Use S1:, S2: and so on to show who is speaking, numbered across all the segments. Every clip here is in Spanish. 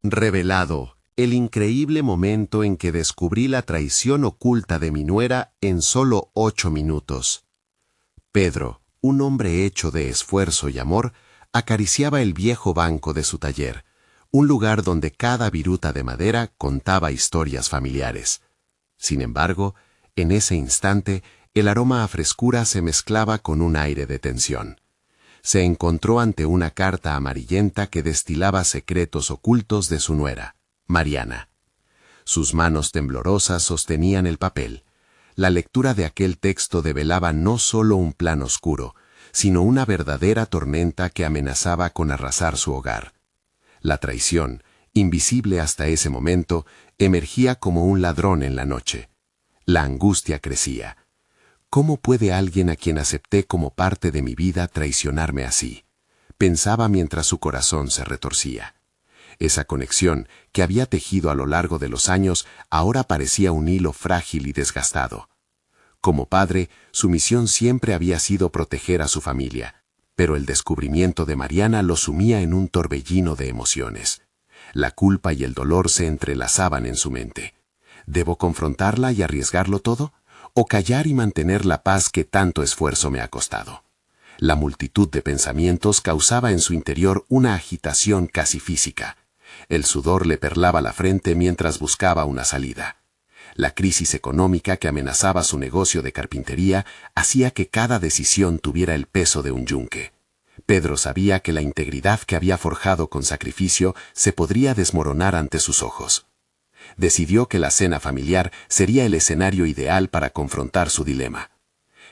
S1: Revelado, el increíble momento en que descubrí la traición oculta de mi nuera en solo 8 minutos. Pedro, un hombre hecho de esfuerzo y amor, acariciaba el viejo banco de su taller, un lugar donde cada viruta de madera contaba historias familiares. Sin embargo, en ese instante, el aroma a frescura se mezclaba con un aire de tensión. Se encontró ante una carta amarillenta que destilaba secretos ocultos de su nuera, Mariana. Sus manos temblorosas sostenían el papel. La lectura de aquel texto develaba no solo un plan oscuro, sino una verdadera tormenta que amenazaba con arrasar su hogar. La traición, invisible hasta ese momento, emergía como un ladrón en la noche. La angustia crecía. ¿Cómo puede alguien a quien acepté como parte de mi vida traicionarme así? Pensaba mientras su corazón se retorcía. Esa conexión que había tejido a lo largo de los años ahora parecía un hilo frágil y desgastado. Como padre, su misión siempre había sido proteger a su familia, pero el descubrimiento de Mariana lo sumía en un torbellino de emociones. La culpa y el dolor se entrelazaban en su mente. ¿Debo confrontarla y arriesgarlo todo? ¿O callar y mantener la paz que tanto esfuerzo me ha costado? La multitud de pensamientos causaba en su interior una agitación casi física. El sudor le perlaba la frente mientras buscaba una salida. La crisis económica que amenazaba su negocio de carpintería hacía que cada decisión tuviera el peso de un yunque. Pedro sabía que la integridad que había forjado con sacrificio se podría desmoronar ante sus ojos. Decidió que la cena familiar sería el escenario ideal para confrontar su dilema.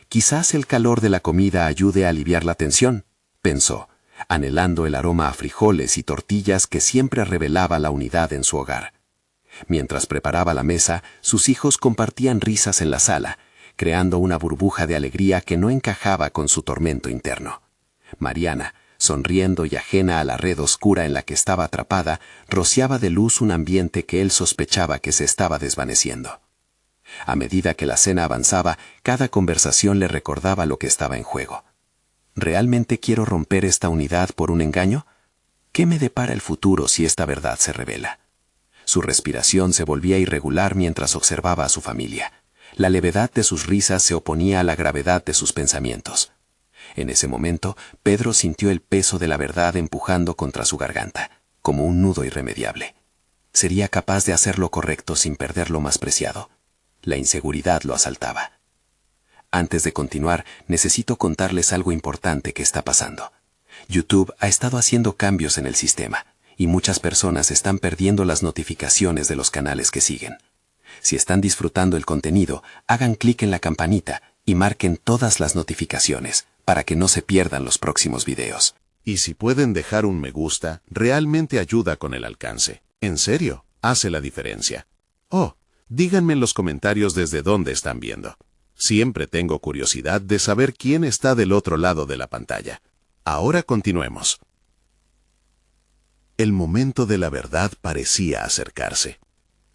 S1: Quizás el calor de la comida ayude a aliviar la tensión, pensó, anhelando el aroma a frijoles y tortillas que siempre revelaba la unidad en su hogar. Mientras preparaba la mesa, sus hijos compartían risas en la sala, creando una burbuja de alegría que no encajaba con su tormento interno. Mariana, sonriendo y ajena a la red oscura en la que estaba atrapada, rociaba de luz un ambiente que él sospechaba que se estaba desvaneciendo. A medida que la cena avanzaba, cada conversación le recordaba lo que estaba en juego. ¿Realmente quiero romper esta unidad por un engaño? ¿Qué me depara el futuro si esta verdad se revela? Su respiración se volvía irregular mientras observaba a su familia. La levedad de sus risas se oponía a la gravedad de sus pensamientos. En ese momento, Pedro sintió el peso de la verdad empujando contra su garganta, como un nudo irremediable. ¿Sería capaz de hacer lo correcto sin perder lo más preciado? La inseguridad lo asaltaba. Antes de continuar, necesito contarles algo importante que está pasando. YouTube ha estado haciendo cambios en el sistema, y muchas personas están perdiendo las notificaciones de los canales que siguen. Si están disfrutando el contenido, hagan clic en la campanita y marquen todas las notificaciones para que no se pierdan los próximos videos.
S2: Y si pueden dejar un me gusta, realmente ayuda con el alcance. En serio, hace la diferencia. Oh, díganme en los comentarios desde dónde están viendo. Siempre tengo curiosidad de saber quién está del otro lado de la pantalla. Ahora continuemos. El momento de la verdad parecía acercarse.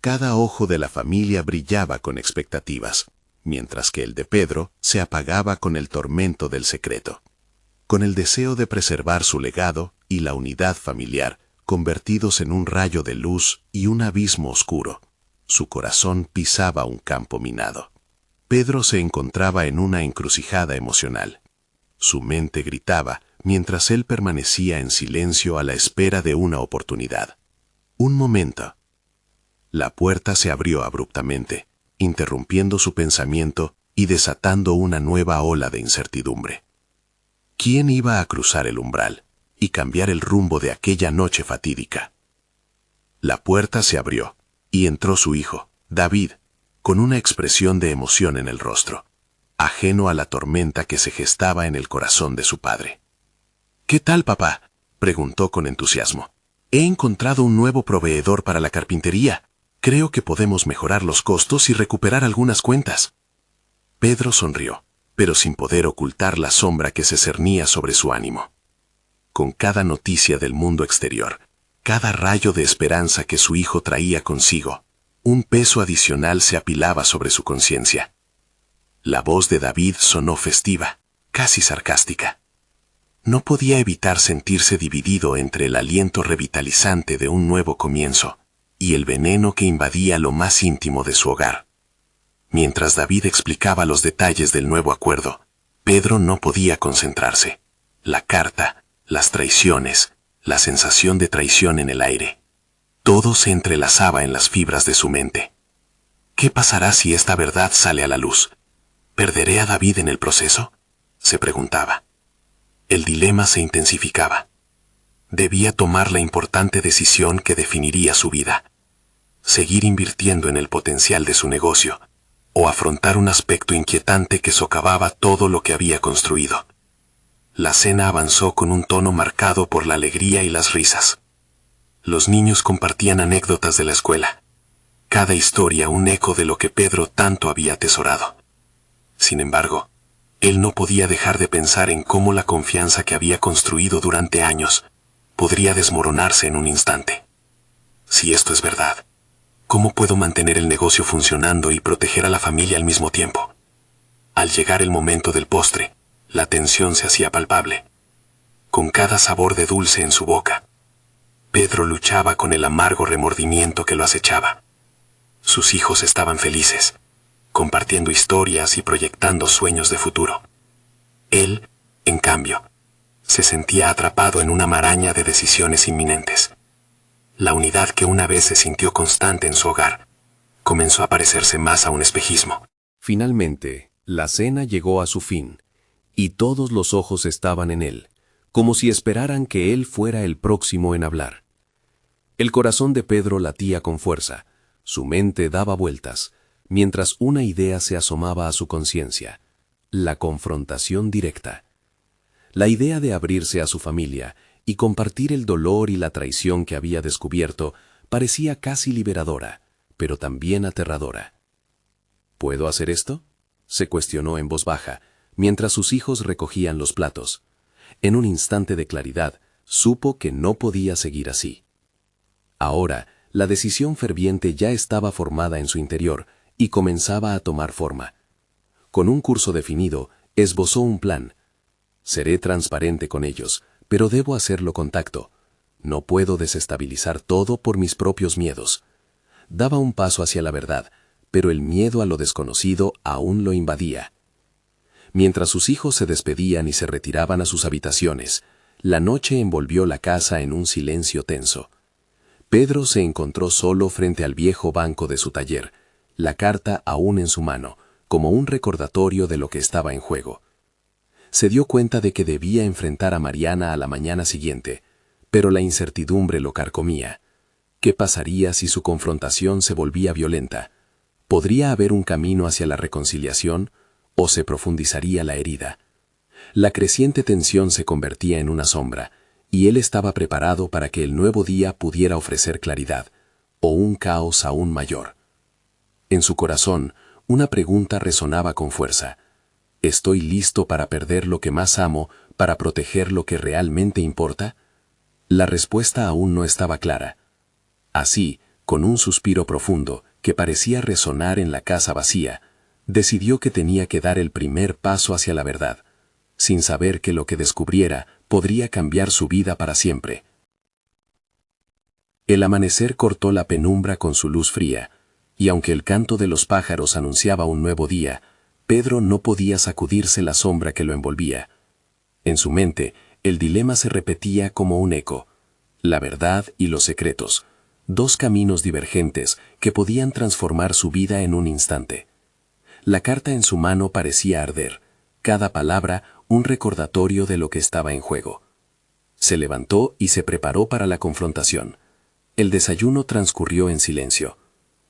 S2: Cada ojo de la familia brillaba con expectativas, mientras que el de Pedro se apagaba con el tormento del secreto. Con el deseo de preservar su legado y la unidad familiar convertidos en un rayo de luz y un abismo oscuro, su corazón pisaba un campo minado. Pedro se encontraba en una encrucijada emocional. Su mente gritaba mientras él permanecía en silencio a la espera de una oportunidad. Un momento. La puerta se abrió abruptamente, interrumpiendo su pensamiento y desatando una nueva ola de incertidumbre. ¿Quién iba a cruzar el umbral y cambiar el rumbo de aquella noche fatídica? La puerta se abrió y entró su hijo, David, con una expresión de emoción en el rostro, ajeno a la tormenta que se gestaba en el corazón de su padre. «¿Qué tal, papá?», preguntó con entusiasmo. «He encontrado un nuevo proveedor para la carpintería. Creo que podemos mejorar los costos y recuperar algunas cuentas». Pedro sonrió, pero sin poder ocultar la sombra que se cernía sobre su ánimo. Con cada noticia del mundo exterior, cada rayo de esperanza que su hijo traía consigo, un peso adicional se apilaba sobre su conciencia. La voz de David sonó festiva, casi sarcástica. No podía evitar sentirse dividido entre el aliento revitalizante de un nuevo comienzo y el veneno que invadía lo más íntimo de su hogar. Mientras David explicaba los detalles del nuevo acuerdo, Pedro no podía concentrarse. La carta, las traiciones, la sensación de traición en el aire. Todo se entrelazaba en las fibras de su mente. ¿Qué pasará si esta verdad sale a la luz? ¿Perderé a David en el proceso?, se preguntaba. El dilema se intensificaba. Debía tomar la importante decisión que definiría su vida. Seguir invirtiendo en el potencial de su negocio, o afrontar un aspecto inquietante que socavaba todo lo que había construido. La cena avanzó con un tono marcado por la alegría y las risas. Los niños compartían anécdotas de la escuela. Cada historia un eco de lo que Pedro tanto había atesorado. Sin embargo, él no podía dejar de pensar en cómo la confianza que había construido durante años podría desmoronarse en un instante. Si esto es verdad, ¿cómo puedo mantener el negocio funcionando y proteger a la familia al mismo tiempo? Al llegar el momento del postre, la tensión se hacía palpable. Con cada sabor de dulce en su boca, Pedro luchaba con el amargo remordimiento que lo acechaba. Sus hijos estaban felices, compartiendo historias y proyectando sueños de futuro. Él, en cambio, se sentía atrapado en una maraña de decisiones inminentes. La unidad que una vez se sintió constante en su hogar comenzó a parecerse más a un espejismo.
S3: Finalmente, la cena llegó a su fin, y todos los ojos estaban en él, como si esperaran que él fuera el próximo en hablar. El corazón de Pedro latía con fuerza, su mente daba vueltas, mientras una idea se asomaba a su conciencia: la confrontación directa. La idea de abrirse a su familia y compartir el dolor y la traición que había descubierto parecía casi liberadora, pero también aterradora. ¿Puedo hacer esto?, se cuestionó en voz baja, mientras sus hijos recogían los platos. En un instante de claridad, supo que no podía seguir así. Ahora, la decisión ferviente ya estaba formada en su interior y comenzaba a tomar forma. Con un curso definido, esbozó un plan. Seré transparente con ellos, pero debo hacerlo con tacto. No puedo desestabilizar todo por mis propios miedos. Daba un paso hacia la verdad, pero el miedo a lo desconocido aún lo invadía. Mientras sus hijos se despedían y se retiraban a sus habitaciones, la noche envolvió la casa en un silencio tenso. Pedro se encontró solo frente al viejo banco de su taller, la carta aún en su mano, como un recordatorio de lo que estaba en juego. Se dio cuenta de que debía enfrentar a Mariana a la mañana siguiente, pero la incertidumbre lo carcomía. ¿Qué pasaría si su confrontación se volvía violenta? ¿Podría haber un camino hacia la reconciliación o se profundizaría la herida? La creciente tensión se convertía en una sombra, y él estaba preparado para que el nuevo día pudiera ofrecer claridad, o un caos aún mayor. En su corazón, una pregunta resonaba con fuerza: ¿estoy listo para perder lo que más amo para proteger lo que realmente importa? La respuesta aún no estaba clara. Así, con un suspiro profundo que parecía resonar en la casa vacía, decidió que tenía que dar el primer paso hacia la verdad, sin saber que lo que descubriera podría cambiar su vida para siempre. El amanecer cortó la penumbra con su luz fría, y aunque el canto de los pájaros anunciaba un nuevo día, Pedro no podía sacudirse la sombra que lo envolvía. En su mente, el dilema se repetía como un eco: la verdad y los secretos, dos caminos divergentes que podían transformar su vida en un instante. La carta en su mano parecía arder, cada palabra un recordatorio de lo que estaba en juego. Se levantó y se preparó para la confrontación. El desayuno transcurrió en silencio.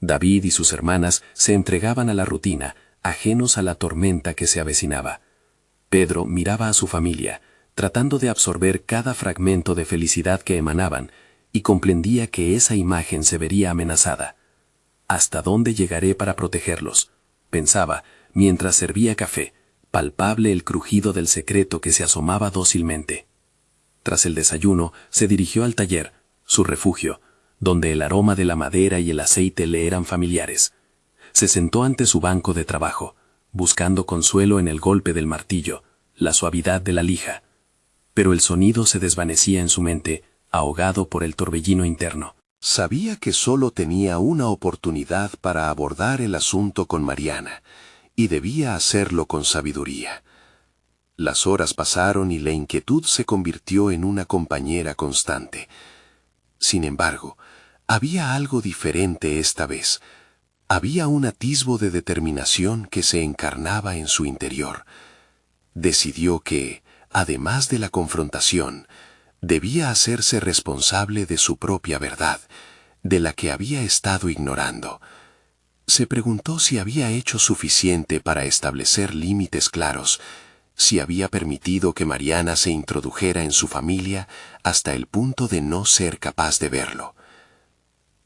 S3: David y sus hermanas se entregaban a la rutina, ajenos a la tormenta que se avecinaba. Pedro miraba a su familia, tratando de absorber cada fragmento de felicidad que emanaban, y comprendía que esa imagen se vería amenazada. ¿Hasta dónde llegaré para protegerlos?, pensaba, mientras servía café, palpable el crujido del secreto que se asomaba dócilmente. Tras el desayuno, se dirigió al taller, su refugio, donde el aroma de la madera y el aceite le eran familiares. Se sentó ante su banco de trabajo, buscando consuelo en el golpe del martillo, la suavidad de la lija. pero el sonido se desvanecía en su mente, ahogado por el torbellino interno.
S2: Sabía que solo tenía una oportunidad para abordar el asunto con Mariana, y debía hacerlo con sabiduría. Las horas pasaron y la inquietud se convirtió en una compañera constante. Sin embargo, había algo diferente esta vez. Había un atisbo de determinación que se encarnaba en su interior. Decidió que, además de la confrontación, debía hacerse responsable de su propia verdad, de la que había estado ignorando. Se preguntó si había hecho suficiente para establecer límites claros, si había permitido que Mariana se introdujera en su familia hasta el punto de no ser capaz de verlo.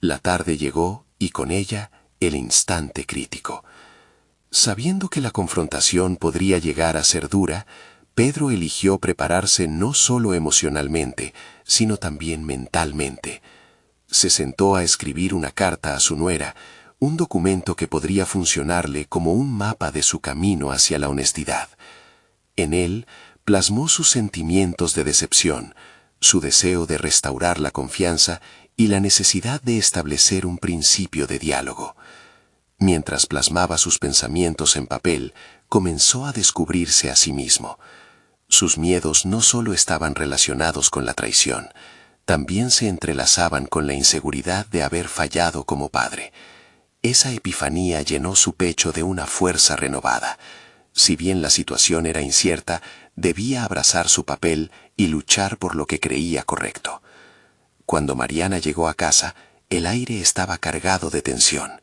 S2: La tarde llegó y con ella el instante crítico. Sabiendo que la confrontación podría llegar a ser dura, Pedro eligió prepararse no solo emocionalmente, sino también mentalmente. Se sentó a escribir una carta a su nuera, un documento que podría funcionarle como un mapa de su camino hacia la honestidad. En él plasmó sus sentimientos de decepción, su deseo de restaurar la confianza y la necesidad de establecer un principio de diálogo. Mientras plasmaba sus pensamientos en papel, comenzó a descubrirse a sí mismo. Sus miedos no solo estaban relacionados con la traición, también se entrelazaban con la inseguridad de haber fallado como padre. Esa epifanía llenó su pecho de una fuerza renovada. Si bien la situación era incierta, debía abrazar su papel y luchar por lo que creía correcto. Cuando Mariana llegó a casa, el aire estaba cargado de tensión.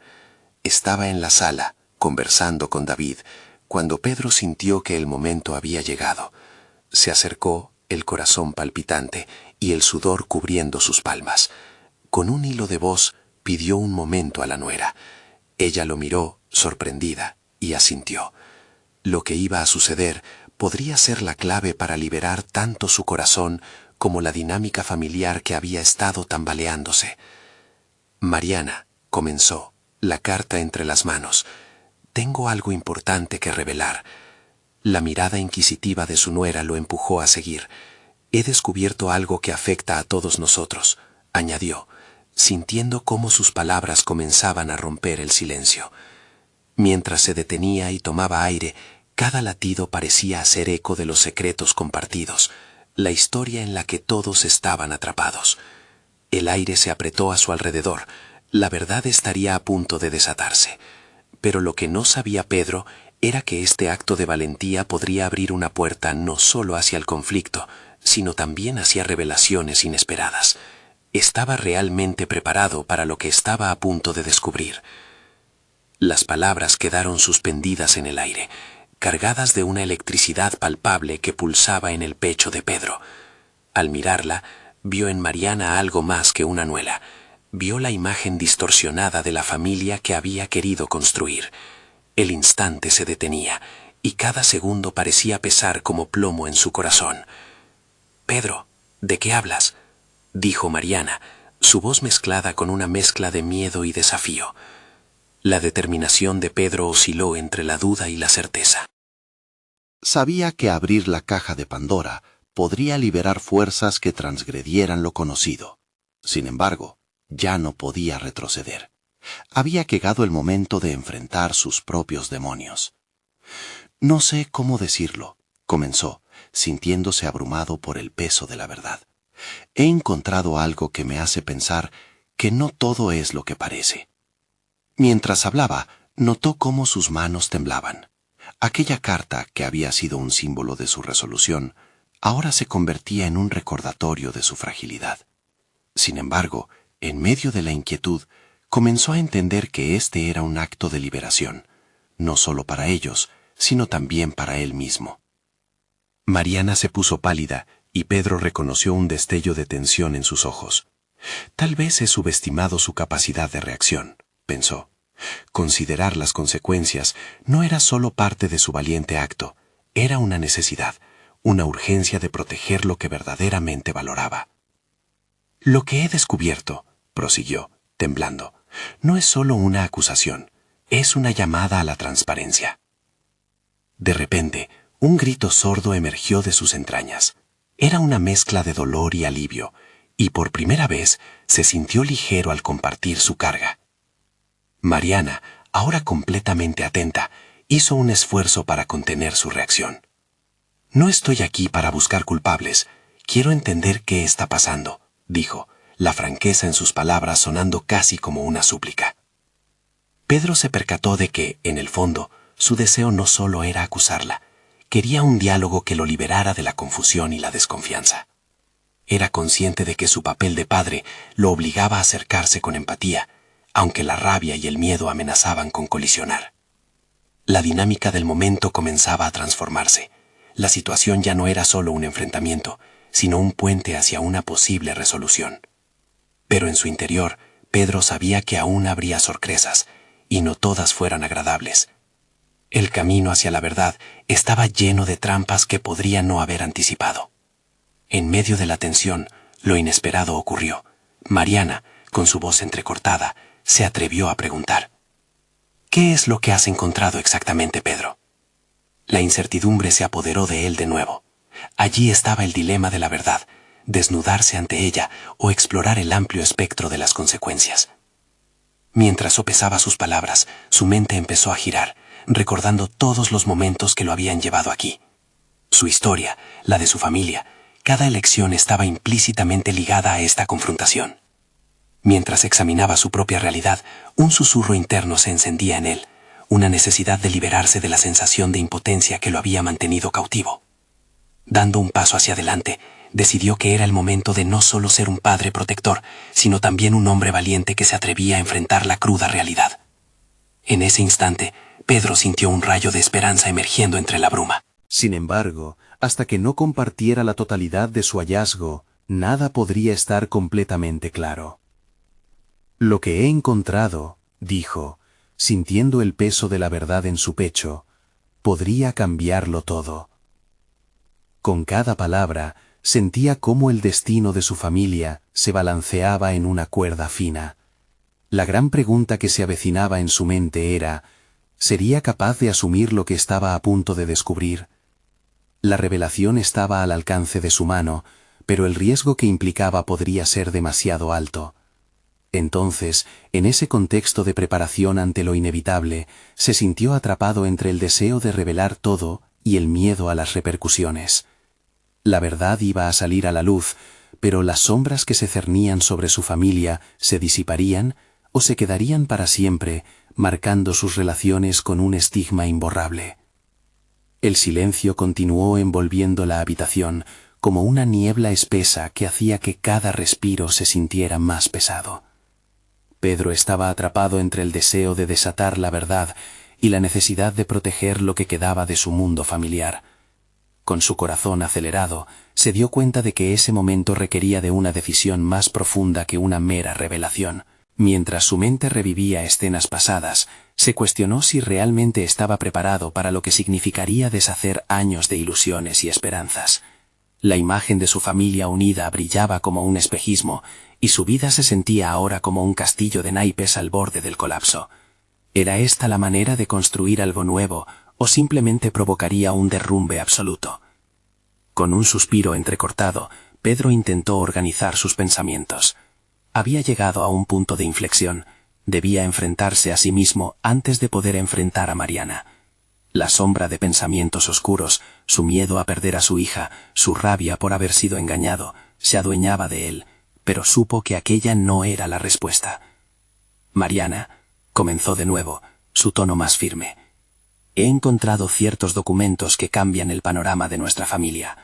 S2: Estaba en la sala, conversando con David, cuando Pedro sintió que el momento había llegado. Se acercó, el corazón palpitante y el sudor cubriendo sus palmas. Con un hilo de voz, pidió un momento a la nuera. Ella lo miró, sorprendida, y asintió. Lo que iba a suceder podría ser la clave para liberar tanto su corazón como la dinámica familiar que había estado tambaleándose. Mariana, comenzó, la carta entre las manos. Tengo algo importante que revelar. La mirada inquisitiva de su nuera lo empujó a seguir. He descubierto algo que afecta a todos nosotros, añadió, sintiendo cómo sus palabras comenzaban a romper el silencio. Mientras se detenía y tomaba aire, cada latido parecía hacer eco de los secretos compartidos, la historia en la que todos estaban atrapados. El aire se apretó a su alrededor. La verdad estaría a punto de desatarse. Pero lo que no sabía Pedro era que este acto de valentía podría abrir una puerta no solo hacia el conflicto, sino también hacia revelaciones inesperadas. Estaba realmente preparado para lo que estaba a punto de descubrir. Las palabras quedaron suspendidas en el aire, cargadas de una electricidad palpable que pulsaba en el pecho de Pedro. Al mirarla, vio en Mariana algo más que una nuera. Vio la imagen distorsionada de la familia que había querido construir. El instante se detenía, y cada segundo parecía pesar como plomo en su corazón. «Pedro, ¿de qué hablas?», dijo Mariana, su voz mezclada con una mezcla de miedo y desafío. La determinación de Pedro osciló entre la duda y la certeza. Sabía que abrir la caja de Pandora podría liberar fuerzas que transgredieran lo conocido. Sin embargo, ya no podía retroceder. Había llegado el momento de enfrentar sus propios demonios. No sé cómo decirlo, comenzó, sintiéndose abrumado por el peso de la verdad. He encontrado algo que me hace pensar que no todo es lo que parece. Mientras hablaba, notó cómo sus manos temblaban. Aquella carta, que había sido un símbolo de su resolución, ahora se convertía en un recordatorio de su fragilidad. Sin embargo, en medio de la inquietud, comenzó a entender que este era un acto de liberación, no solo para ellos, sino también para él mismo. Mariana se puso pálida y Pedro reconoció un destello de tensión en sus ojos. Tal vez he subestimado su capacidad de reacción, pensó. Considerar las consecuencias no era solo parte de su valiente acto, era una necesidad, una urgencia de proteger lo que verdaderamente valoraba. Lo que he descubierto, prosiguió, temblando, no es solo una acusación, es una llamada a la transparencia. De repente, un grito sordo emergió de sus entrañas.
S4: Era una mezcla de dolor y alivio, y por primera vez se sintió ligero al compartir su carga. Mariana, ahora completamente atenta, hizo un esfuerzo para contener su reacción. «No estoy aquí para buscar culpables. Quiero entender qué está pasando», dijo, la franqueza en sus palabras sonando casi como una súplica. Pedro se percató de que, en el fondo, su deseo no solo era acusarla, quería un diálogo que lo liberara de la confusión y la desconfianza. Era consciente de que su papel de padre lo obligaba a acercarse con empatía, aunque la rabia y el miedo amenazaban con colisionar. La dinámica del momento comenzaba a transformarse. La situación ya no era solo un enfrentamiento, sino un puente hacia una posible resolución. Pero en su interior, Pedro sabía que aún habría sorpresas, y no todas fueran agradables. El camino hacia la verdad estaba lleno de trampas que podría no haber anticipado. En medio de la tensión, lo inesperado ocurrió. Mariana, con su voz entrecortada, se atrevió a preguntar: «¿Qué es lo que has encontrado exactamente, Pedro?». La incertidumbre se apoderó de él de nuevo. Allí estaba el dilema de la verdad, desnudarse ante ella o explorar el amplio espectro de las consecuencias. Mientras sopesaba sus palabras, su mente empezó a girar, recordando todos los momentos que lo habían llevado aquí. Su historia, la de su familia, cada elección estaba implícitamente ligada a esta confrontación. Mientras examinaba su propia realidad, un susurro interno se encendía en él, una necesidad de liberarse de la sensación de impotencia que lo había mantenido cautivo. Dando un paso hacia adelante, decidió que era el momento de no solo ser un padre protector, sino también un hombre valiente que se atrevía a enfrentar la cruda realidad. En ese instante, Pedro sintió un rayo de esperanza emergiendo entre la bruma.
S3: Sin embargo, hasta que no compartiera la totalidad de su hallazgo, nada podría estar completamente claro. «Lo que he encontrado», dijo, sintiendo el peso de la verdad en su pecho, «podría cambiarlo todo». Con cada palabra, sentía cómo el destino de su familia se balanceaba en una cuerda fina. La gran pregunta que se avecinaba en su mente era: ¿sería capaz de asumir lo que estaba a punto de descubrir? La revelación estaba al alcance de su mano, pero el riesgo que implicaba podría ser demasiado alto. Entonces, en ese contexto de preparación ante lo inevitable, se sintió atrapado entre el deseo de revelar todo y el miedo a las repercusiones. La verdad iba a salir a la luz, pero las sombras que se cernían sobre su familia se disiparían o se quedarían para siempre, marcando sus relaciones con un estigma imborrable. El silencio continuó envolviendo la habitación, como una niebla espesa que hacía que cada respiro se sintiera más pesado. Pedro estaba atrapado entre el deseo de desatar la verdad y la necesidad de proteger lo que quedaba de su mundo familiar. Con su corazón acelerado, se dio cuenta de que ese momento requería de una decisión más profunda que una mera revelación. Mientras su mente revivía escenas pasadas, se cuestionó si realmente estaba preparado para lo que significaría deshacer años de ilusiones y esperanzas. La imagen de su familia unida brillaba como un espejismo, y su vida se sentía ahora como un castillo de naipes al borde del colapso. ¿Era esta la manera de construir algo nuevo, o simplemente provocaría un derrumbe absoluto? Con un suspiro entrecortado, Pedro intentó organizar sus pensamientos. Había llegado a un punto de inflexión. Debía enfrentarse a sí mismo antes de poder enfrentar a Mariana. La sombra de pensamientos oscuros, su miedo a perder a su hija, su rabia por haber sido engañado, se adueñaba de él, pero supo que aquella no era la respuesta. «Mariana», comenzó de nuevo, su tono más firme, «he encontrado ciertos documentos que cambian el panorama de nuestra familia.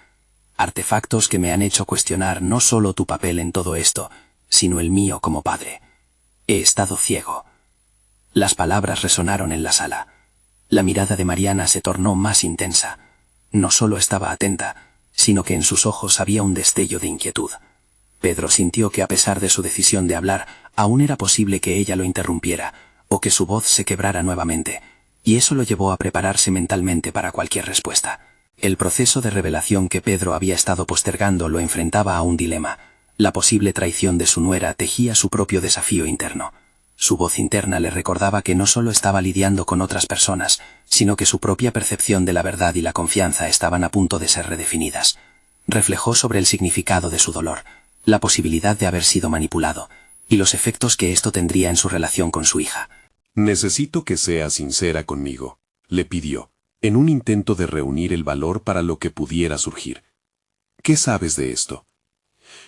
S3: Artefactos que me han hecho cuestionar no solo tu papel en todo esto, sino el mío como padre. He estado ciego». Las palabras resonaron en la sala. La mirada de Mariana se tornó más intensa. No solo estaba atenta, sino que en sus ojos había un destello de inquietud. Pedro sintió que a pesar de su decisión de hablar, aún era posible que ella lo interrumpiera, o que su voz se quebrara nuevamente, y eso lo llevó a prepararse mentalmente para cualquier respuesta. El proceso de revelación que Pedro había estado postergando lo enfrentaba a un dilema. La posible traición de su nuera tejía su propio desafío interno. Su voz interna le recordaba que no solo estaba lidiando con otras personas, sino que su propia percepción de la verdad y la confianza estaban a punto de ser redefinidas.
S4: reflejó sobre el significado de su dolor, la posibilidad de haber sido manipulado, y los efectos que esto tendría en su relación con su hija.
S3: Necesito que seas sincera conmigo, le pidió, en un intento de reunir el valor para lo que pudiera surgir. ¿Qué sabes de esto?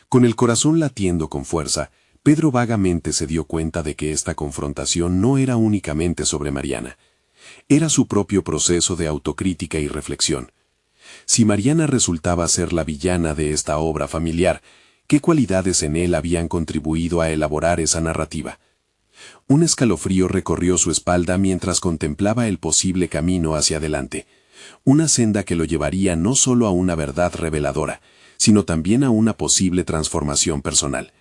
S3: Con el corazón latiendo con fuerza, Pedro vagamente se dio cuenta de que esta confrontación no era únicamente sobre Mariana. Era su propio proceso de autocrítica y reflexión. Si Mariana resultaba ser la villana de esta obra familiar, ¿qué cualidades en él habían contribuido a elaborar esa narrativa? Un escalofrío recorrió su espalda mientras contemplaba el posible camino hacia adelante, una senda que lo llevaría no solo a una verdad reveladora, sino también a una posible transformación personal.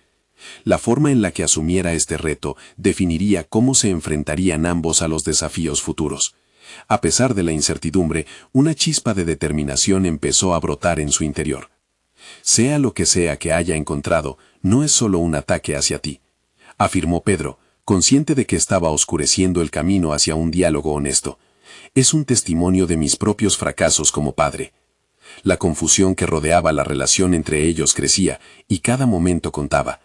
S3: La forma en la que asumiera este reto definiría cómo se enfrentarían ambos a los desafíos futuros. A pesar de la incertidumbre, una chispa de determinación empezó a brotar en su interior. Sea lo que sea que haya encontrado, no es solo un ataque hacia ti, afirmó Pedro, consciente de que estaba oscureciendo el camino hacia un diálogo honesto. Es un testimonio de mis propios fracasos como padre. La confusión que rodeaba la relación entre ellos crecía, y cada momento contaba.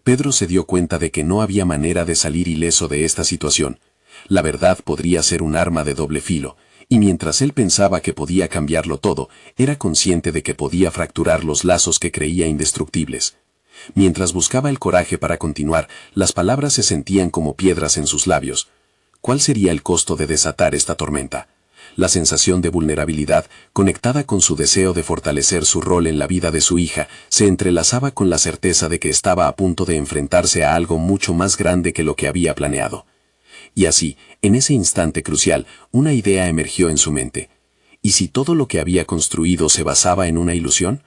S3: Pedro se dio cuenta de que no había manera de salir ileso de esta situación. La verdad podría ser un arma de doble filo, y mientras él pensaba que podía cambiarlo todo, era consciente de que podía fracturar los lazos que creía indestructibles. Mientras buscaba el coraje para continuar, las palabras se sentían como piedras en sus labios. ¿Cuál sería el costo de desatar esta tormenta? La sensación de vulnerabilidad, conectada con su deseo de fortalecer su rol en la vida de su hija, se entrelazaba con la certeza de que estaba a punto de enfrentarse a algo mucho más grande que lo que había planeado. Y así, en ese instante crucial, una idea emergió en su mente. ¿Y si todo lo que había construido se basaba en una ilusión?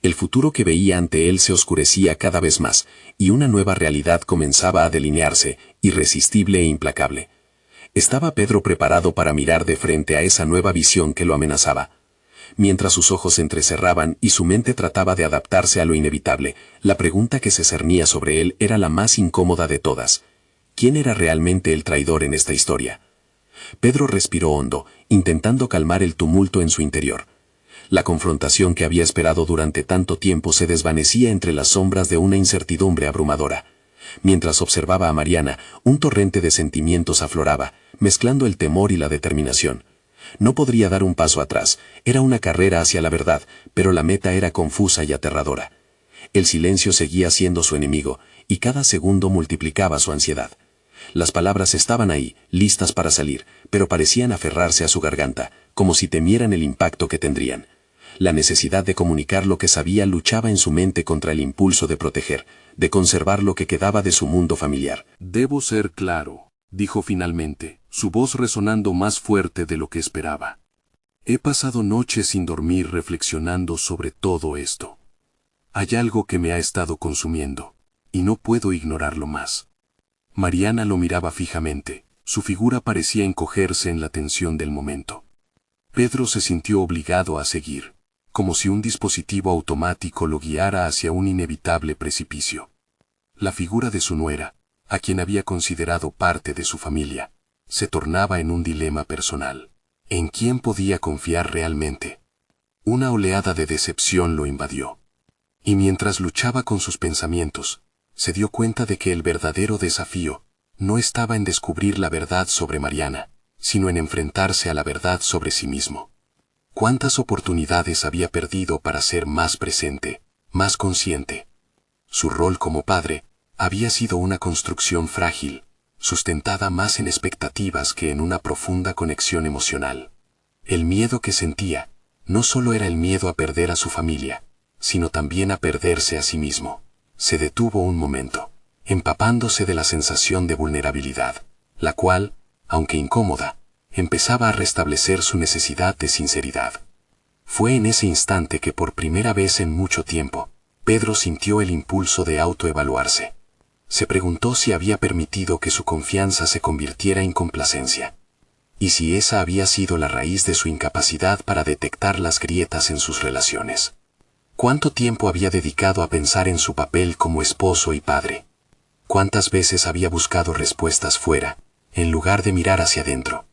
S3: El futuro que veía ante él se oscurecía cada vez más, y una nueva realidad comenzaba a delinearse, irresistible e implacable. ¿Estaba Pedro preparado para mirar de frente a esa nueva visión que lo amenazaba? Mientras sus ojos se entrecerraban y su mente trataba de adaptarse a lo inevitable, la pregunta que se cernía sobre él era la más incómoda de todas. ¿Quién era realmente el traidor en esta historia? Pedro respiró hondo, intentando calmar el tumulto en su interior. La confrontación que había esperado durante tanto tiempo se desvanecía entre las sombras de una incertidumbre abrumadora. Mientras observaba a Mariana, un torrente de sentimientos afloraba, mezclando el temor y la determinación. No podría dar un paso atrás, era una carrera hacia la verdad, pero la meta era confusa y aterradora. El silencio seguía siendo su enemigo, y cada segundo multiplicaba su ansiedad. Las palabras estaban ahí, listas para salir, pero parecían aferrarse a su garganta, como si temieran el impacto que tendrían. La necesidad de comunicar lo que sabía luchaba en su mente contra el impulso de proteger, de conservar lo que quedaba de su mundo familiar. Debo ser claro, dijo finalmente, su voz resonando más fuerte de lo que esperaba. He pasado noches sin dormir reflexionando sobre todo esto. Hay algo que me ha estado consumiendo, y no puedo ignorarlo más. Mariana lo miraba fijamente, su figura parecía encogerse en la tensión del momento. Pedro se sintió obligado a seguir, como si un dispositivo automático lo guiara hacia un inevitable precipicio. La figura de su nuera, a quien había considerado parte de su familia, se tornaba en un dilema personal. ¿En quién podía confiar realmente? Una oleada de decepción lo invadió. Y mientras luchaba con sus pensamientos, se dio cuenta de que el verdadero desafío no estaba en descubrir la verdad sobre Mariana, sino en enfrentarse a la verdad sobre sí mismo. ¿Cuántas oportunidades había perdido para ser más presente, más consciente? Su rol como padre había sido una construcción frágil, sustentada más en expectativas que en una profunda conexión emocional. El miedo que sentía no solo era el miedo a perder a su familia, sino también a perderse a sí mismo. Se detuvo un momento, empapándose de la sensación de vulnerabilidad, la cual, aunque incómoda, empezaba a restablecer su necesidad de sinceridad. Fue en ese instante que por primera vez en mucho tiempo, Pedro sintió el impulso de autoevaluarse. Se preguntó si había permitido que su confianza se convirtiera en complacencia. Y si esa había sido la raíz de su incapacidad para detectar las grietas en sus relaciones. ¿Cuánto tiempo había dedicado a pensar en su papel como esposo y padre? ¿Cuántas veces había buscado respuestas fuera, en lugar de mirar hacia adentro?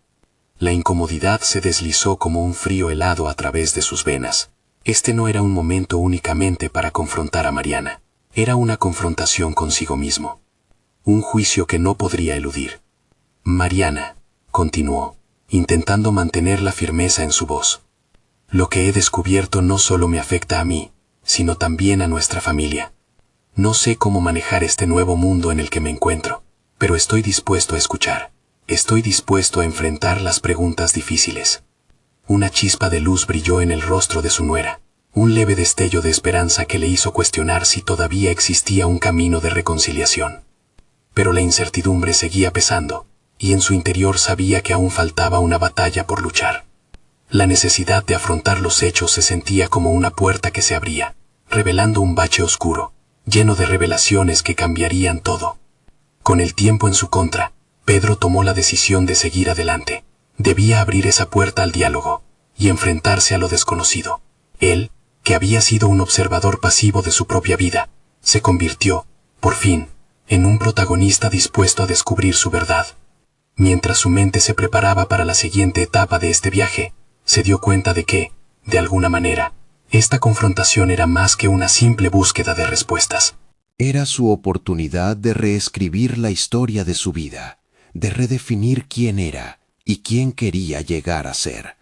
S3: La incomodidad se deslizó como un frío helado a través de sus venas,
S4: Este no era un momento únicamente para confrontar a Mariana. Era una confrontación consigo mismo. Un juicio que no podría eludir. Mariana, continuó, intentando mantener la firmeza en su voz. Lo que he descubierto no solo me afecta a mí, sino también a nuestra familia. No sé cómo manejar este nuevo mundo en el que me encuentro, pero estoy dispuesto a escuchar. Estoy dispuesto a enfrentar las preguntas difíciles. Una chispa de luz brilló en el rostro de su nuera, un leve destello de esperanza que le hizo cuestionar si todavía existía un camino de reconciliación. Pero la incertidumbre seguía pesando, y en su interior sabía que aún faltaba una batalla por luchar. La necesidad de afrontar los hechos se sentía como una puerta que se abría, revelando un bache oscuro, lleno de revelaciones que cambiarían todo. Con el tiempo en su contra, Pedro tomó la decisión de seguir adelante. Debía abrir esa puerta al diálogo y enfrentarse a lo desconocido. Él, que había sido un observador pasivo de su propia vida, se convirtió, por fin, en un protagonista dispuesto a descubrir su verdad. Mientras su mente se preparaba para la siguiente etapa de este viaje, se dio cuenta de que, de alguna manera, esta confrontación era más que una simple búsqueda de respuestas.
S2: Era su oportunidad de reescribir la historia de su vida, de redefinir quién era y quién quería llegar a ser.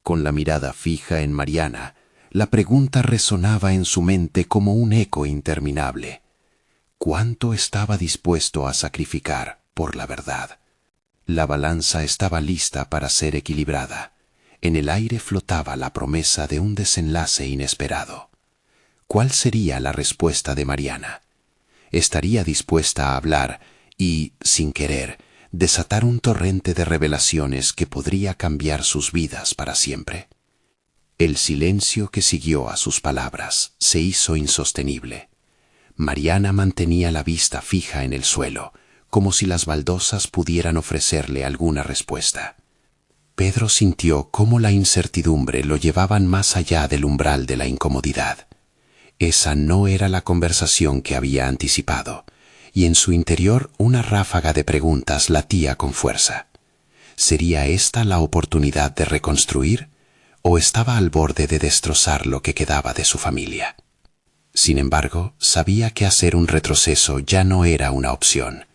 S2: Con la mirada fija en Mariana, la pregunta resonaba en su mente como un eco interminable. ¿Cuánto estaba dispuesto a sacrificar por la verdad? La balanza estaba lista para ser equilibrada. En el aire flotaba la promesa de un desenlace inesperado. ¿Cuál sería la respuesta de Mariana? Estaría dispuesta a hablar y, sin querer, desatar un torrente de revelaciones que podría cambiar sus vidas para siempre. El silencio que siguió a sus palabras se hizo insostenible. Mariana mantenía la vista fija en el suelo, como si las baldosas pudieran ofrecerle alguna respuesta. Pedro sintió cómo la incertidumbre lo llevaban más allá del umbral de la incomodidad. Esa no era la conversación que había anticipado, y en su interior una ráfaga de preguntas latía con fuerza. ¿Sería esta la oportunidad de reconstruir, o estaba al borde de destrozar lo que quedaba de su familia? Sin embargo, sabía que hacer un retroceso ya no era una opción.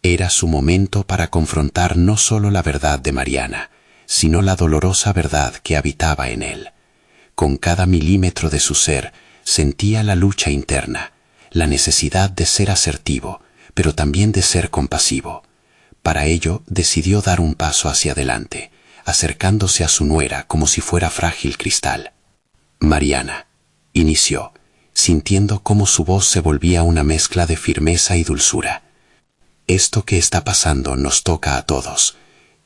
S2: Era su momento para confrontar no solo la verdad de Mariana, sino la dolorosa verdad que habitaba en él. Con cada milímetro de su ser sentía la lucha interna, la necesidad de ser asertivo, pero también de ser compasivo. Para ello decidió dar un paso hacia adelante, acercándose a su nuera como si fuera frágil cristal. Mariana, inició, sintiendo cómo su voz se volvía una mezcla de firmeza y dulzura. Esto que está pasando nos toca a todos.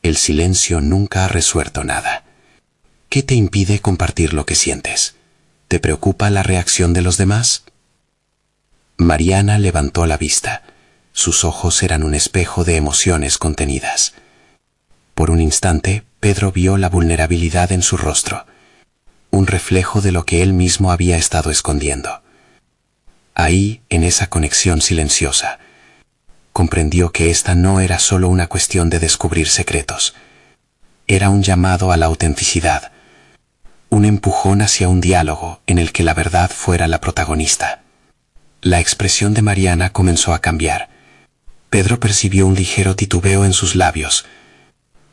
S2: El silencio nunca ha resuelto nada. ¿Qué te impide compartir lo que sientes? ¿Te preocupa la reacción de los demás? Mariana levantó la vista. Sus ojos eran un espejo de emociones contenidas. Por un instante, Pedro vio la vulnerabilidad en su rostro, un reflejo de lo que él mismo había estado escondiendo. Ahí, en esa conexión silenciosa, comprendió que esta no era solo una cuestión de descubrir secretos. Era un llamado a la autenticidad, un empujón hacia un diálogo en el que la verdad fuera la protagonista. La expresión de Mariana comenzó a cambiar. Pedro percibió un ligero titubeo en sus labios,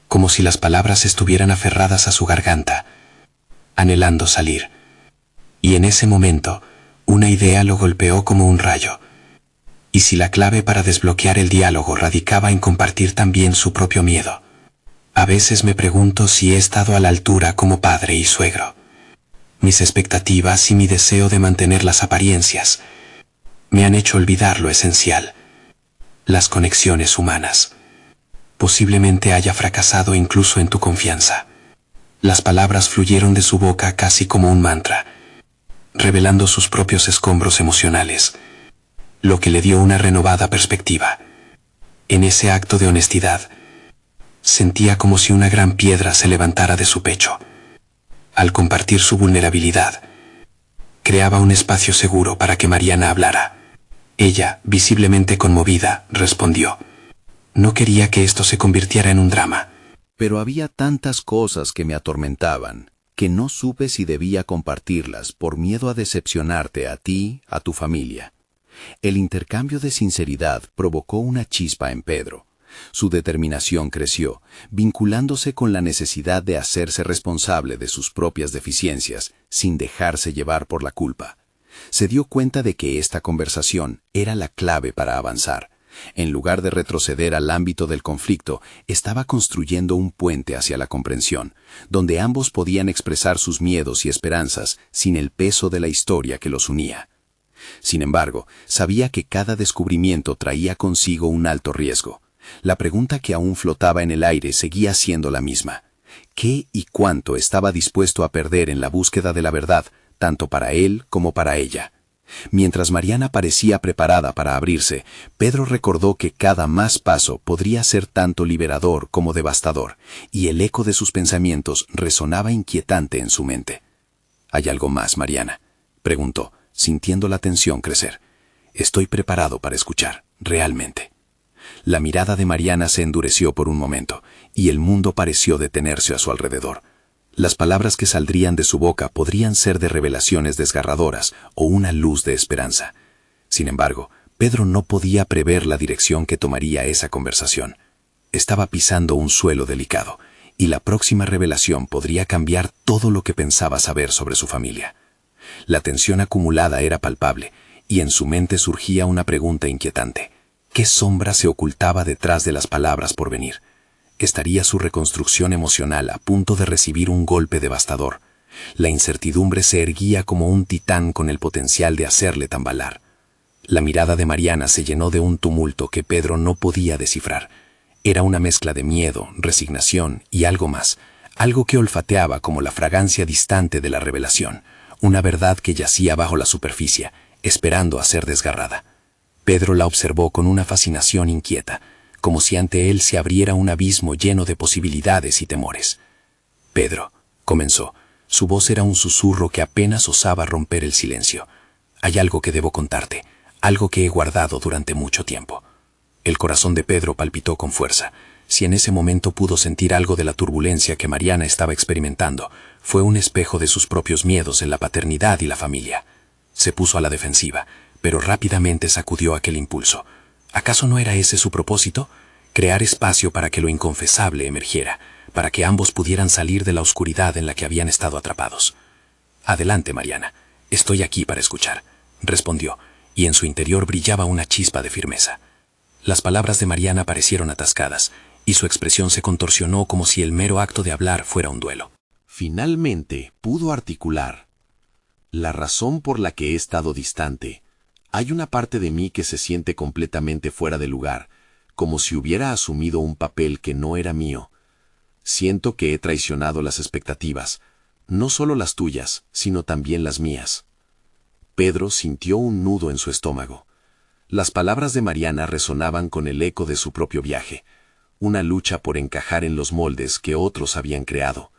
S2: como si las palabras estuvieran aferradas a su garganta, anhelando salir. Y en ese momento, una idea lo golpeó como un rayo. ¿Y si la clave para desbloquear el diálogo radicaba en compartir también su propio miedo? A veces me pregunto si he estado a la altura como padre y suegro. Mis expectativas y mi deseo de mantener las apariencias me han hecho olvidar lo esencial, las conexiones humanas. Posiblemente haya fracasado incluso en tu confianza. Las palabras fluyeron de su boca casi como un mantra, revelando sus propios escombros emocionales, lo que le dio una renovada perspectiva. En ese acto de honestidad, sentía como si una gran piedra se levantara de su pecho. Al compartir su vulnerabilidad, creaba un espacio seguro para que Mariana hablara. Ella, visiblemente conmovida, respondió. No quería que esto se convirtiera en un drama. Pero había tantas cosas que me atormentaban, que no supe si debía compartirlas por miedo a decepcionarte a ti, a tu familia. El intercambio de sinceridad provocó una chispa en Pedro. Su determinación creció, vinculándose con la necesidad de hacerse responsable de sus propias deficiencias, sin dejarse llevar por la culpa. Se dio cuenta de que esta conversación era la clave para avanzar. En lugar de retroceder al ámbito del conflicto, estaba construyendo un puente hacia la comprensión, donde ambos podían expresar sus miedos y esperanzas sin el peso de la historia que los unía. Sin embargo, sabía que cada descubrimiento traía consigo un alto riesgo. La pregunta que aún flotaba en el aire seguía siendo la misma. ¿Qué y cuánto estaba dispuesto a perder en la búsqueda de la verdad, tanto para él como para ella? Mientras Mariana parecía preparada para abrirse, Pedro recordó que cada más paso podría ser tanto liberador como devastador, y el eco de sus pensamientos resonaba inquietante en su mente. ¿Hay algo más, Mariana?, preguntó, sintiendo la tensión crecer. Estoy preparado para escuchar, realmente. La mirada de Mariana se endureció por un momento, y el mundo pareció detenerse a su alrededor. Las palabras que saldrían de su boca podrían ser de revelaciones desgarradoras o una luz de esperanza. Sin embargo, Pedro no podía prever la dirección que tomaría esa conversación. Estaba pisando un suelo delicado, y la próxima revelación podría cambiar todo lo que pensaba saber sobre su familia. La tensión acumulada era palpable, y en su mente surgía una pregunta inquietante. ¿Qué sombra se ocultaba detrás de las palabras por venir? ¿Estaría su reconstrucción emocional a punto de recibir un golpe devastador? La incertidumbre se erguía como un titán con el potencial de hacerle tambalar. La mirada de Mariana se llenó de un tumulto que Pedro no podía descifrar. Era una mezcla de miedo, resignación y algo más, algo que olfateaba como la fragancia distante de la revelación, una verdad que yacía bajo la superficie, esperando a ser desgarrada. Pedro la observó con una fascinación inquieta, como si ante él se abriera un abismo lleno de posibilidades y temores. «Pedro», comenzó. Su voz era un susurro que apenas osaba romper el silencio. «Hay algo que debo contarte, algo que he guardado durante mucho tiempo». El corazón de Pedro palpitó con fuerza. Si en ese momento pudo sentir algo de la turbulencia que Mariana estaba experimentando, fue un espejo de sus propios miedos en la paternidad y la familia. Se puso a la defensiva, pero rápidamente sacudió aquel impulso. ¿Acaso no era ese su propósito? Crear espacio para que lo inconfesable emergiera, para que ambos pudieran salir de la oscuridad en la que habían estado atrapados. «Adelante, Mariana. Estoy aquí para escuchar», respondió, y en su interior brillaba una chispa de firmeza. Las palabras de Mariana parecieron atascadas, y su expresión se contorsionó como si el mero acto de hablar fuera un duelo. Finalmente pudo articular. La razón por la que he estado distante. Hay una parte de mí que se siente completamente fuera de lugar, como si hubiera asumido un papel que no era mío. Siento que he traicionado las expectativas, no solo las tuyas, sino también las mías. Pedro sintió un nudo en su estómago. Las palabras de Mariana resonaban con el eco de su propio viaje, una lucha por encajar en los moldes que otros habían creado.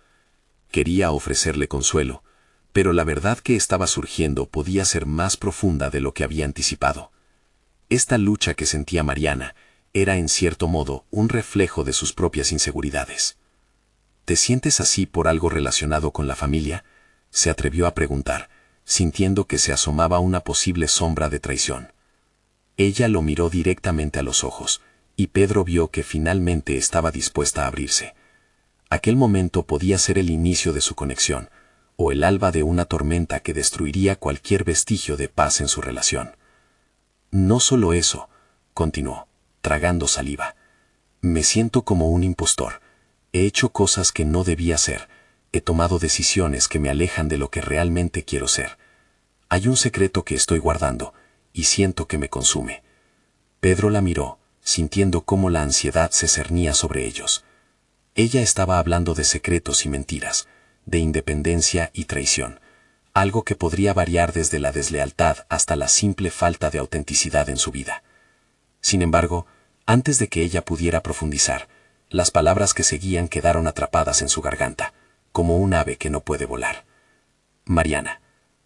S2: Quería ofrecerle consuelo, pero la verdad que estaba surgiendo podía ser más profunda de lo que había anticipado. Esta lucha que sentía Mariana era en cierto modo un reflejo de sus propias inseguridades. ¿Te sientes así por algo relacionado con la familia?, se atrevió a preguntar, sintiendo que se asomaba una posible sombra de traición. Ella lo miró directamente a los ojos, y Pedro vio que finalmente estaba dispuesta a abrirse. Aquel momento podía ser el inicio de su conexión, o el alba de una tormenta que destruiría cualquier vestigio de paz en su relación. «No solo eso», continuó, tragando saliva. «Me siento como un impostor. He hecho cosas que no debía hacer. He tomado decisiones que me alejan de lo que realmente quiero ser. Hay un secreto que estoy guardando, y siento que me consume». Pedro la miró, sintiendo cómo la ansiedad se cernía sobre ellos. Ella estaba hablando de secretos y mentiras, de independencia y traición, algo que podría variar desde la deslealtad hasta la simple falta de autenticidad en su vida. Sin embargo, antes de que ella pudiera profundizar, las palabras que seguían quedaron atrapadas en su garganta, como un ave que no puede volar. «Mariana,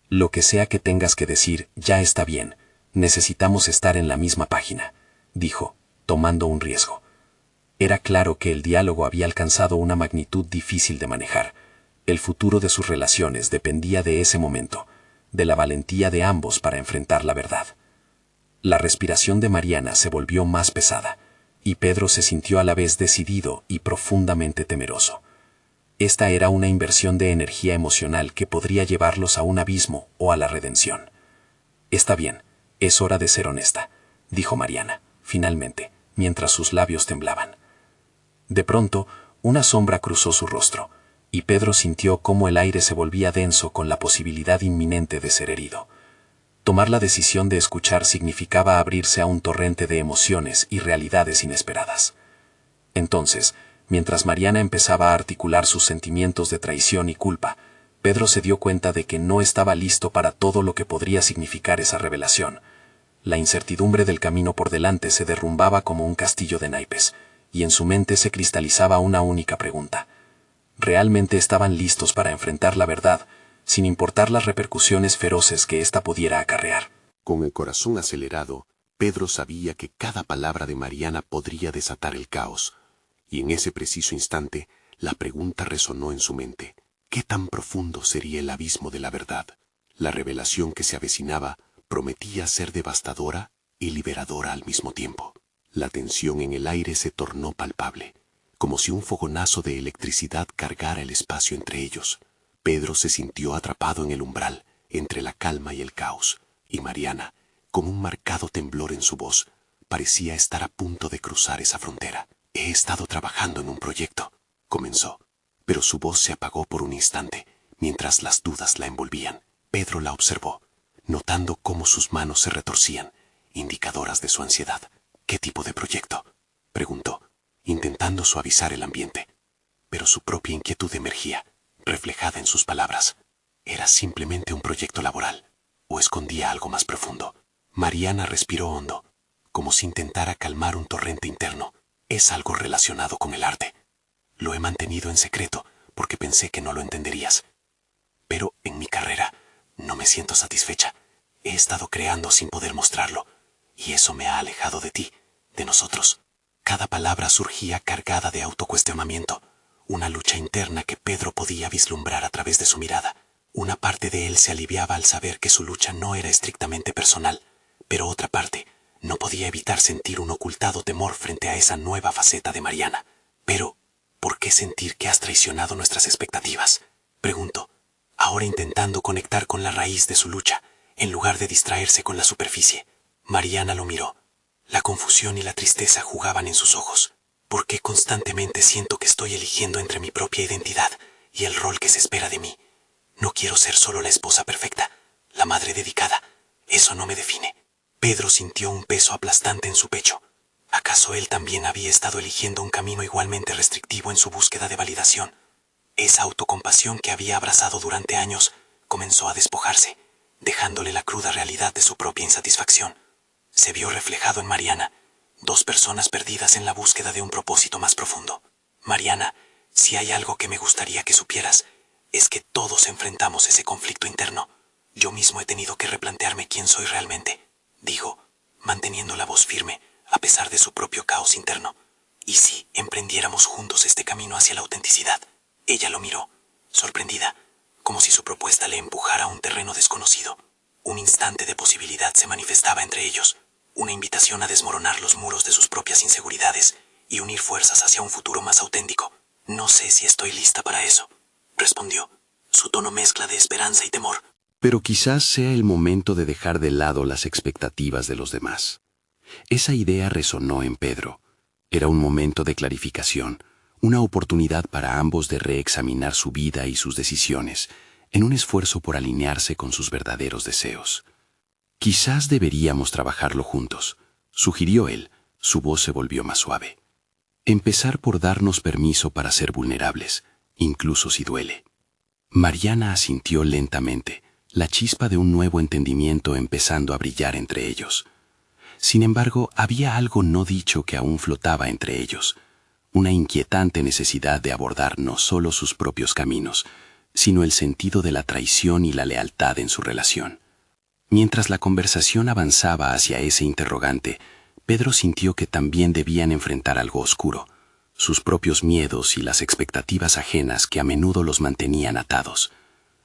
S2: lo que sea que tengas que decir ya está bien, necesitamos estar en la misma página», dijo, tomando un riesgo. Era claro que el diálogo había alcanzado una magnitud difícil de manejar,
S4: El futuro de sus relaciones dependía de ese momento, de la valentía de ambos para enfrentar la verdad. La respiración de Mariana se volvió más pesada, y Pedro se sintió a la vez decidido y profundamente temeroso. Esta era una inversión de energía emocional que podría llevarlos a un abismo o a la redención. «Está bien, es hora de ser honesta», dijo Mariana, finalmente, mientras sus labios temblaban. De pronto, una sombra cruzó su rostro, y Pedro sintió cómo el aire se volvía denso con la posibilidad inminente de ser herido. Tomar la decisión de escuchar significaba abrirse a un torrente de emociones y realidades inesperadas. Entonces, mientras Mariana empezaba a articular sus sentimientos de traición y culpa, Pedro se dio cuenta de que no estaba listo para todo lo que podría significar esa revelación. La incertidumbre del camino por delante se derrumbaba como un castillo de naipes, y en su mente se cristalizaba una única pregunta. ¿Realmente estaban listos para enfrentar la verdad, sin importar las repercusiones feroces que ésta pudiera acarrear?
S2: Con el corazón acelerado, Pedro sabía que cada palabra de Mariana podría desatar el caos, y en ese preciso instante la pregunta resonó en su mente. ¿Qué tan profundo sería el abismo de la verdad? La revelación que se avecinaba prometía ser devastadora y liberadora al mismo tiempo. La tensión en el aire se tornó palpable, como si un fogonazo de electricidad cargara el espacio entre ellos. Pedro se sintió atrapado en el umbral, entre la calma y el caos, y Mariana, con un marcado temblor en su voz, parecía estar a punto de cruzar esa frontera. «He estado trabajando en un proyecto», comenzó, pero su voz se apagó por un instante, mientras las dudas la envolvían. Pedro la observó, notando cómo sus manos se retorcían, indicadoras de su ansiedad. «¿Qué tipo de proyecto?», preguntó, intentando suavizar el ambiente. Pero su propia inquietud emergía, reflejada en sus palabras. ¿Era simplemente un proyecto laboral, o escondía algo más profundo? Mariana respiró hondo, como si intentara calmar un torrente interno. «Es algo relacionado con el arte. Lo he mantenido en secreto porque pensé que no lo entenderías. Pero en mi carrera no me siento satisfecha. He estado creando sin poder mostrarlo, y eso me ha alejado de ti, de nosotros». Cada palabra surgía cargada de autocuestionamiento, una lucha interna que Pedro podía vislumbrar a través de su mirada. Una parte de él se aliviaba al saber que su lucha no era estrictamente personal, pero otra parte no podía evitar sentir un ocultado temor frente a esa nueva faceta de Mariana. «Pero, ¿por qué sentir que has traicionado nuestras expectativas?», preguntó, ahora intentando conectar con la raíz de su lucha, en lugar de distraerse con la superficie. Mariana lo miró. La confusión y la tristeza jugaban en sus ojos. «¿Por qué constantemente siento que estoy eligiendo entre mi propia identidad y el rol que se espera de mí? No quiero ser solo la esposa perfecta, la madre dedicada. Eso no me define». Pedro sintió un peso aplastante en su pecho. ¿Acaso él también había estado eligiendo un camino igualmente restrictivo en su búsqueda de validación? Esa autocompasión que había abrazado durante años comenzó a despojarse, dejándole la cruda realidad de su propia insatisfacción. Se vio reflejado en Mariana, dos personas perdidas en la búsqueda de un propósito más profundo. «Mariana, si hay algo que me gustaría que supieras, es que todos enfrentamos ese conflicto interno. Yo mismo he tenido que replantearme quién soy realmente», dijo, manteniendo la voz firme a pesar de su propio caos interno. «¿Y si emprendiéramos juntos este camino hacia la autenticidad?». Ella lo miró, sorprendida, como si su propuesta le empujara a un terreno desconocido. Un instante de posibilidad se manifestaba entre ellos, una invitación a desmoronar los muros de sus propias inseguridades y unir fuerzas hacia un futuro más auténtico. «No sé si estoy lista para eso», respondió, su tono mezcla de esperanza y temor.
S3: Pero quizás sea el momento de dejar de lado las expectativas de los demás. Esa idea resonó en Pedro. Era un momento de clarificación, una oportunidad para ambos de reexaminar su vida y sus decisiones, en un esfuerzo por alinearse con sus verdaderos deseos. «Quizás deberíamos trabajarlo juntos», sugirió él. Su voz se volvió más suave. «Empezar por darnos permiso para ser vulnerables, incluso si duele». Mariana asintió lentamente, la chispa de un nuevo entendimiento empezando a brillar entre ellos. Sin embargo, había algo no dicho que aún flotaba entre ellos, una inquietante necesidad de abordar no solo sus propios caminos, sino el sentido de la traición y la lealtad en su relación. Mientras la conversación avanzaba hacia ese interrogante, Pedro sintió que también debían enfrentar algo oscuro,
S4: sus propios miedos y las expectativas ajenas que a menudo los mantenían atados.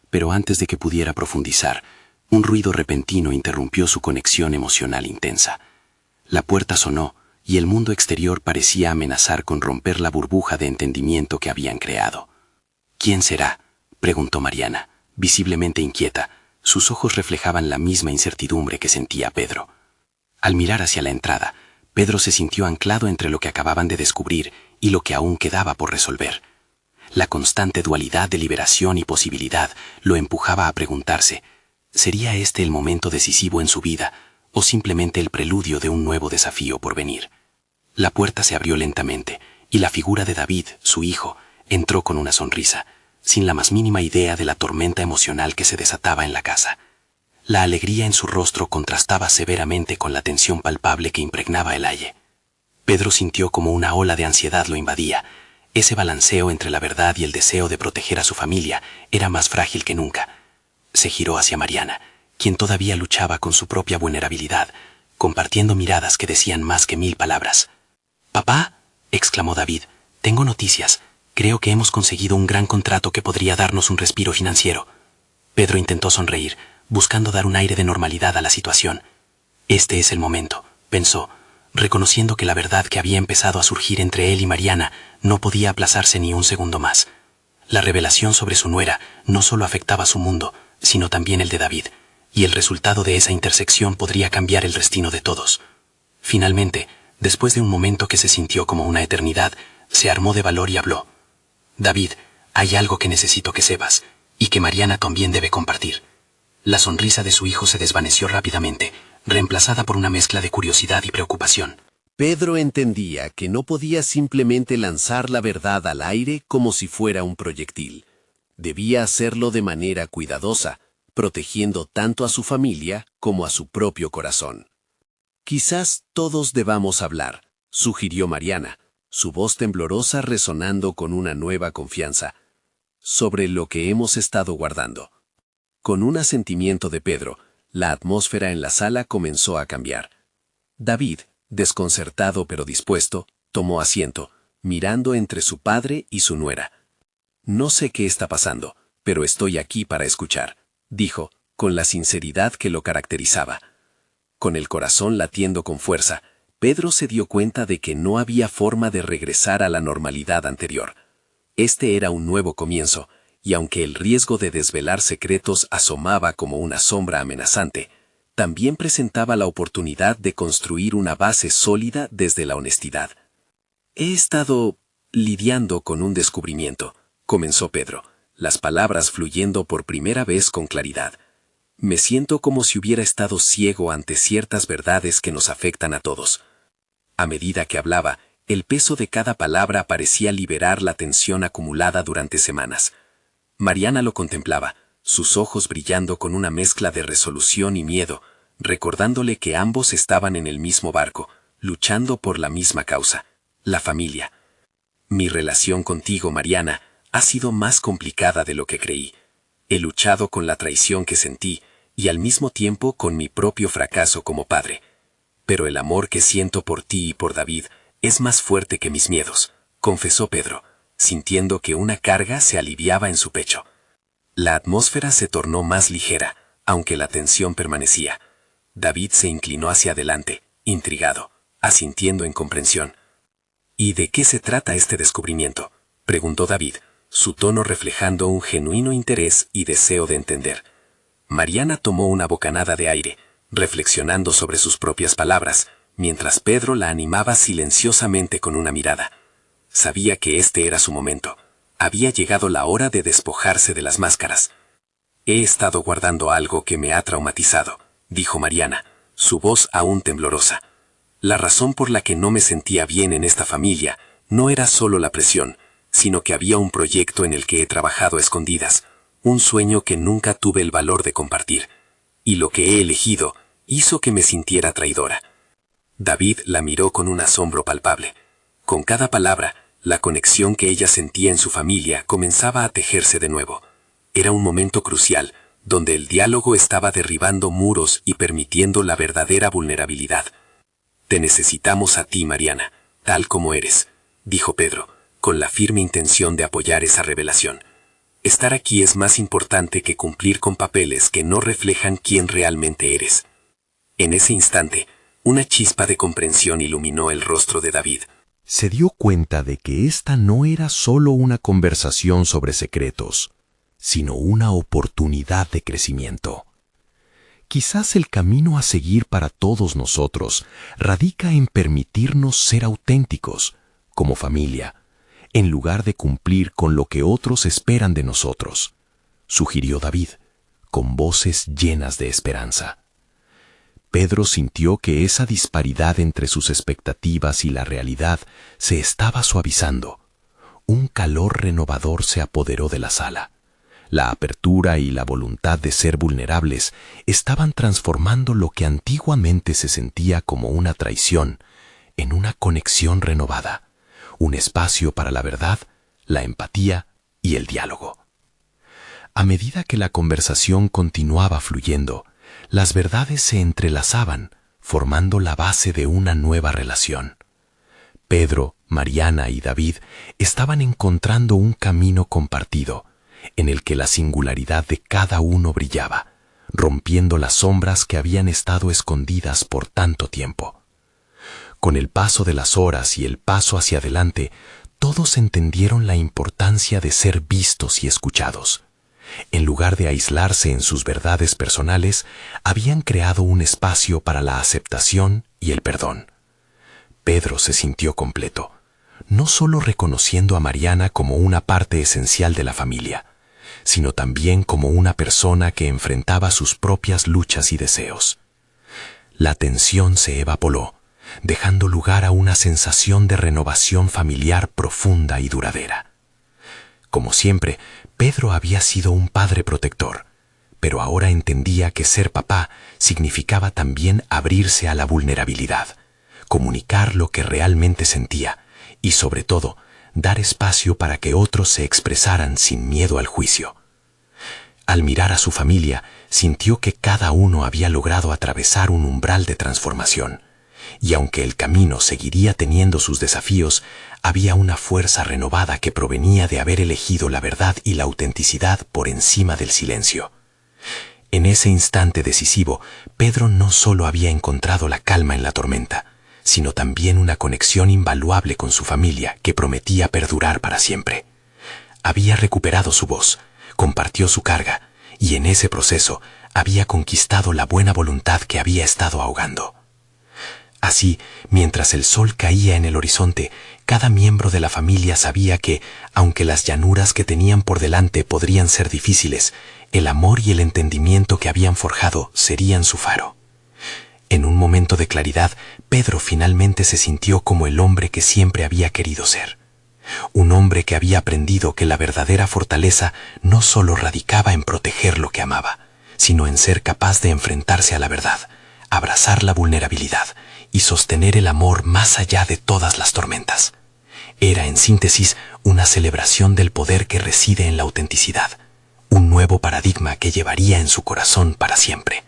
S4: Pero antes de que pudiera profundizar, un ruido repentino interrumpió su conexión emocional intensa. La puerta sonó y el mundo exterior parecía amenazar con romper la burbuja de entendimiento que habían creado. ¿Quién será?, preguntó Mariana, visiblemente inquieta. Sus ojos reflejaban la misma incertidumbre que sentía Pedro. Al mirar hacia la entrada, Pedro se sintió anclado entre lo que acababan de descubrir y lo que aún quedaba por resolver. La constante dualidad de liberación y posibilidad lo empujaba a preguntarse, ¿sería este el momento decisivo en su vida o simplemente el preludio de un nuevo desafío por venir? La puerta se abrió lentamente y la figura de David, su hijo, entró con una sonrisa, sin la más mínima idea de la tormenta emocional que se desataba en la casa. La alegría en su rostro contrastaba severamente con la tensión palpable que impregnaba el aire. Pedro sintió como una ola de ansiedad lo invadía. Ese balanceo entre la verdad y el deseo de proteger a su familia era más frágil que nunca. Se giró hacia Mariana, quien todavía luchaba con su propia vulnerabilidad, compartiendo miradas que decían más que 1000 palabras. «Papá», exclamó David, «tengo noticias. Creo que hemos conseguido un gran contrato que podría darnos un respiro financiero». Pedro intentó sonreír, buscando dar un aire de normalidad a la situación. Este es el momento, pensó, reconociendo que la verdad que había empezado a surgir entre él y Mariana no podía aplazarse ni un segundo más. La revelación sobre su nuera no solo afectaba su mundo, sino también el de David, y el resultado de esa intersección podría cambiar el destino de todos. Finalmente, después de un momento que se sintió como una eternidad, se armó de valor y habló. «David, hay algo que necesito que sepas, y que Mariana también debe compartir». La sonrisa de su hijo se desvaneció rápidamente, reemplazada por una mezcla de curiosidad y preocupación.
S1: Pedro entendía que no podía simplemente lanzar la verdad al aire como si fuera un proyectil. Debía hacerlo de manera cuidadosa, protegiendo tanto a su familia como a su propio corazón. «Quizás todos debamos hablar», sugirió Mariana, su voz temblorosa resonando con una nueva confianza, «sobre lo que hemos estado guardando». Con un asentimiento de Pedro, la atmósfera en la sala comenzó a cambiar. David, desconcertado pero dispuesto, tomó asiento, mirando entre su padre y su nuera. «No sé qué está pasando, pero estoy aquí para escuchar», dijo, con la sinceridad que lo caracterizaba. Con el corazón latiendo con fuerza, Pedro se dio cuenta de que no había forma de regresar a la normalidad anterior. Este era un nuevo comienzo, y aunque el riesgo de desvelar secretos asomaba como una sombra amenazante, también presentaba la oportunidad de construir una base sólida desde la honestidad. «He estado lidiando con un descubrimiento», comenzó Pedro, las palabras fluyendo por primera vez con claridad. «Me siento como si hubiera estado ciego ante ciertas verdades que nos afectan a todos». A medida que hablaba, el peso de cada palabra parecía liberar la tensión acumulada durante semanas. Mariana lo contemplaba, sus ojos brillando con una mezcla de resolución y miedo, recordándole que ambos estaban en el mismo barco, luchando por la misma causa, la familia. «Mi relación contigo, Mariana, ha sido más complicada de lo que creí. He luchado con la traición que sentí y al mismo tiempo con mi propio fracaso como padre. Pero el amor que siento por ti y por David es más fuerte que mis miedos», confesó Pedro, sintiendo que una carga se aliviaba en su pecho. La atmósfera se tornó más ligera, aunque la tensión permanecía. David se inclinó hacia adelante, intrigado, asintiendo en comprensión. «¿Y de qué se trata este descubrimiento?», preguntó David, su tono reflejando un genuino interés y deseo de entender. Mariana tomó una bocanada de aire, reflexionando sobre sus propias palabras, mientras Pedro la animaba silenciosamente con una mirada. Sabía que este era su momento. Había llegado la hora de despojarse de las máscaras. «He estado guardando algo que me ha traumatizado», dijo Mariana, su voz aún temblorosa. «La razón por la que no me sentía bien en esta familia no era solo la presión, sino que había un proyecto en el que he trabajado a escondidas, un sueño que nunca tuve el valor de compartir. Y lo que he elegido hizo que me sintiera traidora». David la miró con un asombro palpable. Con cada palabra, la conexión que ella sentía en su familia comenzaba a tejerse de nuevo. Era un momento crucial, donde el diálogo estaba derribando muros y permitiendo la verdadera vulnerabilidad. «Te necesitamos a ti, Mariana, tal como eres»,
S4: dijo Pedro, con la firme intención de apoyar esa revelación. Estar aquí es más importante que cumplir con papeles que no reflejan quién realmente eres. En ese instante, una chispa de comprensión iluminó el rostro de David.
S2: Se dio cuenta de que esta no era solo una conversación sobre secretos, sino una oportunidad de crecimiento. Quizás el camino a seguir para todos nosotros radica en permitirnos ser auténticos, como familia, en lugar de cumplir con lo que otros esperan de nosotros, sugirió David, con voces llenas de esperanza. Pedro sintió que esa disparidad entre sus expectativas y la realidad se estaba suavizando. Un calor renovador se apoderó de la sala. La apertura y la voluntad de ser vulnerables estaban transformando lo que antiguamente se sentía como una traición en una conexión renovada, un espacio para la verdad, la empatía y el diálogo. A medida que la conversación continuaba fluyendo, las verdades se entrelazaban, formando la base de una nueva relación. Pedro, Mariana y David estaban encontrando un camino compartido, en el que la singularidad de cada uno brillaba, rompiendo las sombras que habían estado escondidas por tanto tiempo. Con el paso de las horas y el paso hacia adelante, todos entendieron la importancia de ser vistos y escuchados. En lugar de aislarse en sus verdades personales, habían creado un espacio para la aceptación y el perdón. Pedro se sintió completo, no solo reconociendo a Mariana como una parte esencial de la familia, sino también como una persona que enfrentaba sus propias luchas y deseos. La tensión se evaporó, dejando lugar a una sensación de renovación familiar profunda y duradera. Como siempre, Pedro había sido un padre protector, pero ahora entendía que ser papá significaba también abrirse a la vulnerabilidad, comunicar lo que realmente sentía y, sobre todo, dar espacio para que otros se expresaran sin miedo al juicio. Al mirar a su familia, sintió que cada uno había logrado atravesar un umbral de transformación, y aunque el camino seguiría teniendo sus desafíos, había una fuerza renovada que provenía de haber elegido la verdad y la autenticidad por encima del silencio. En ese instante decisivo, Pedro no solo había encontrado la calma en la tormenta, sino también una conexión invaluable con su familia que prometía perdurar para siempre. Había recuperado su voz, compartió su carga, y en ese proceso había conquistado la buena voluntad que había estado ahogando. Así, mientras el sol caía en el horizonte, cada miembro de la familia sabía que, aunque las llanuras que tenían por delante podrían ser difíciles, el amor y el entendimiento que habían forjado serían su faro. En un momento de claridad, Pedro finalmente se sintió como el hombre que siempre había querido ser. Un hombre que había aprendido que la verdadera fortaleza no solo radicaba en proteger lo que amaba, sino en ser capaz de enfrentarse a la verdad, abrazar la vulnerabilidad y sostener el amor más allá de todas las tormentas. Era, en síntesis, una celebración del poder que reside en la autenticidad, un nuevo paradigma que llevaría en su corazón para siempre.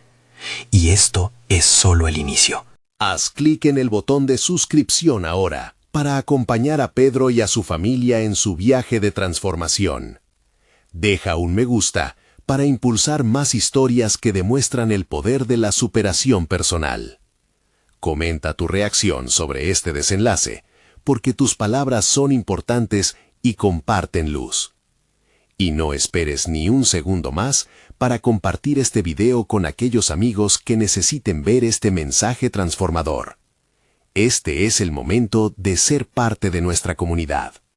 S2: Y esto es solo el inicio. Haz clic en el botón de suscripción ahora para acompañar a Pedro y a su familia en su viaje de transformación. Deja un me gusta para impulsar más historias que demuestran el poder de la superación personal. Comenta tu reacción sobre este desenlace, porque tus palabras son importantes y comparten luz. Y no esperes ni un segundo más para compartir este video con aquellos amigos que necesiten ver este mensaje transformador. Este es el momento de ser parte de nuestra comunidad.